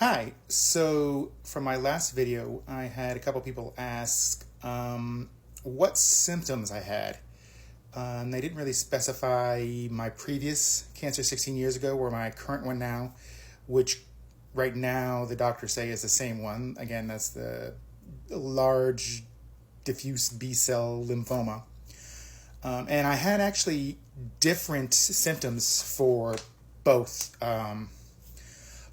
Hi, so from my last video, I had a couple people ask what symptoms I had. They didn't really specify my previous cancer 16 years ago or my current one now, which right now the doctors say is the same one. Again, that's the large diffuse B-cell lymphoma. And I had actually different symptoms for both.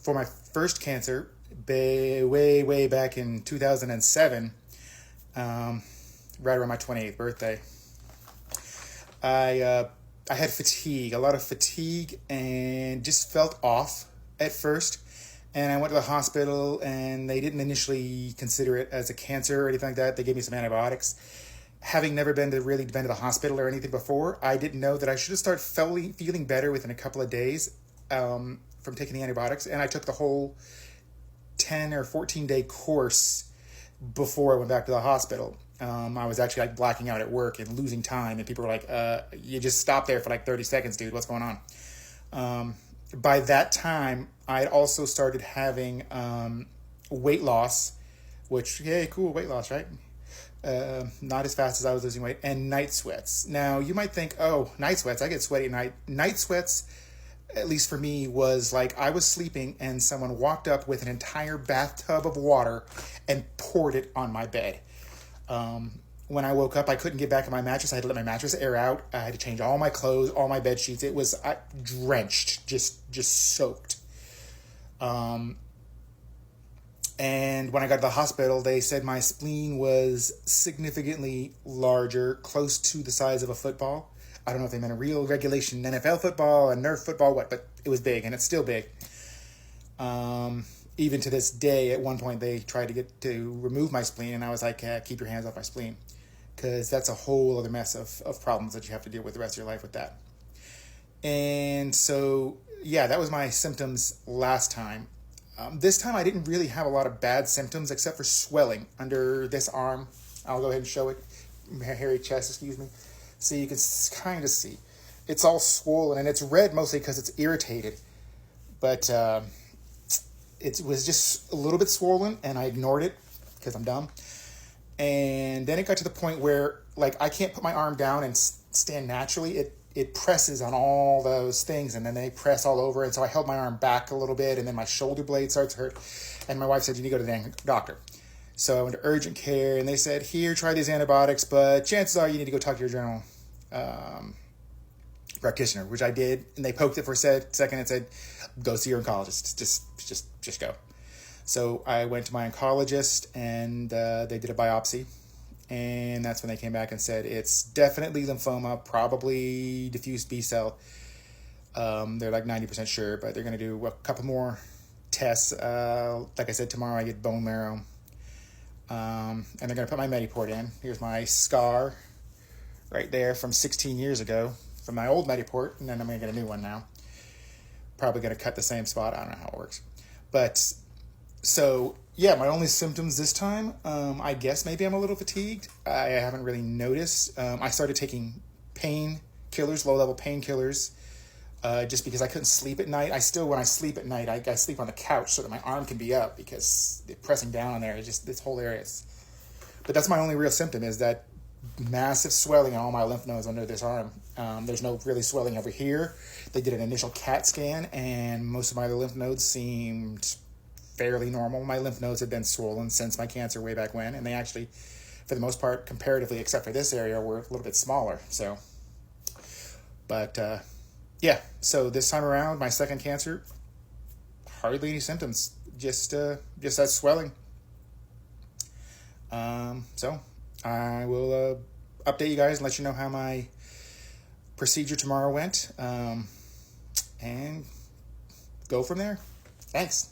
For my first cancer, way back in 2007, right around my 28th birthday, I had fatigue, a lot of fatigue, and just felt off at first. And I went to the hospital, and they didn't initially consider it as a cancer or anything like that. They gave me some antibiotics. Having never been to the hospital or anything before, I didn't know that I should have started feeling better within a couple of days from taking the antibiotics. And I took the whole 10 or 14-day course before I went back to the hospital. I was actually like blacking out at work and losing time, and people were like, you just stopped there for like 30 seconds, dude. What's going on? By that time, I had also started having weight loss, which, hey, cool, weight loss, right? Not as fast as I was losing weight, and night sweats. Now, you might think, oh, night sweats, I get sweaty at night. Night sweats, at least for me, was like I was sleeping and someone walked up with an entire bathtub of water and poured it on my bed. When I woke up, I couldn't get back in my mattress. I had to let my mattress air out. I had to change all my clothes, all my bed sheets. It was drenched, just soaked. And when I got to the hospital, they said my spleen was significantly larger, close to the size of a football. I don't know if they meant a real regulation NFL football, a Nerf football, what, but it was big, and it's still big. Even to this day, at one point, they tried to remove my spleen, and I was like, keep your hands off my spleen, because that's a whole other mess of problems that you have to deal with the rest of your life with that. And so, yeah, that was my symptoms last time. This time, I didn't really have a lot of bad symptoms, except for swelling under this arm. I'll go ahead and show it. Hairy chest, excuse me. So you can kind of see. It's all swollen, and it's red mostly because it's irritated. But it was just a little bit swollen, and I ignored it because I'm dumb. And then it got to the point where, like, I can't put my arm down and stand naturally. It presses on all those things, and then they press all over. And so I held my arm back a little bit, and then my shoulder blade starts to hurt. And my wife said, you need to go to the doctor. So I went to urgent care, and they said, here, try these antibiotics, but chances are you need to go talk to your general practitioner, which I did. And they poked it for a second and said, go see your oncologist. Just go. So I went to my oncologist, and they did a biopsy. And that's when they came back and said, it's definitely lymphoma, probably diffuse B-cell. They're like 90% sure, but they're going to do a couple more tests. Like I said, tomorrow I get bone marrow. And they're going to put my Mediport in. Here's my scar right there from 16 years ago from my old Mediport, and then I'm going to get a new one now. Probably going to cut the same spot. I don't know how it works. But, so, yeah, my only symptoms this time, I guess maybe I'm a little fatigued. I haven't really noticed. I started taking painkillers, low-level painkillers, just because I couldn't sleep at night. When I sleep at night, I sleep on the couch so that my arm can be up because pressing down on there is just this whole area. But that's my only real symptom, is that massive swelling on all my lymph nodes under this arm. There's no really swelling over here. They did an initial CAT scan, and most of my lymph nodes seemed fairly normal. My lymph nodes have been swollen since my cancer way back when, and they actually, for the most part, comparatively, except for this area, were a little bit smaller. So, but yeah, so this time around, my second cancer, hardly any symptoms, just that swelling. So I will update you guys and let you know how my procedure tomorrow went, and go from there. Thanks.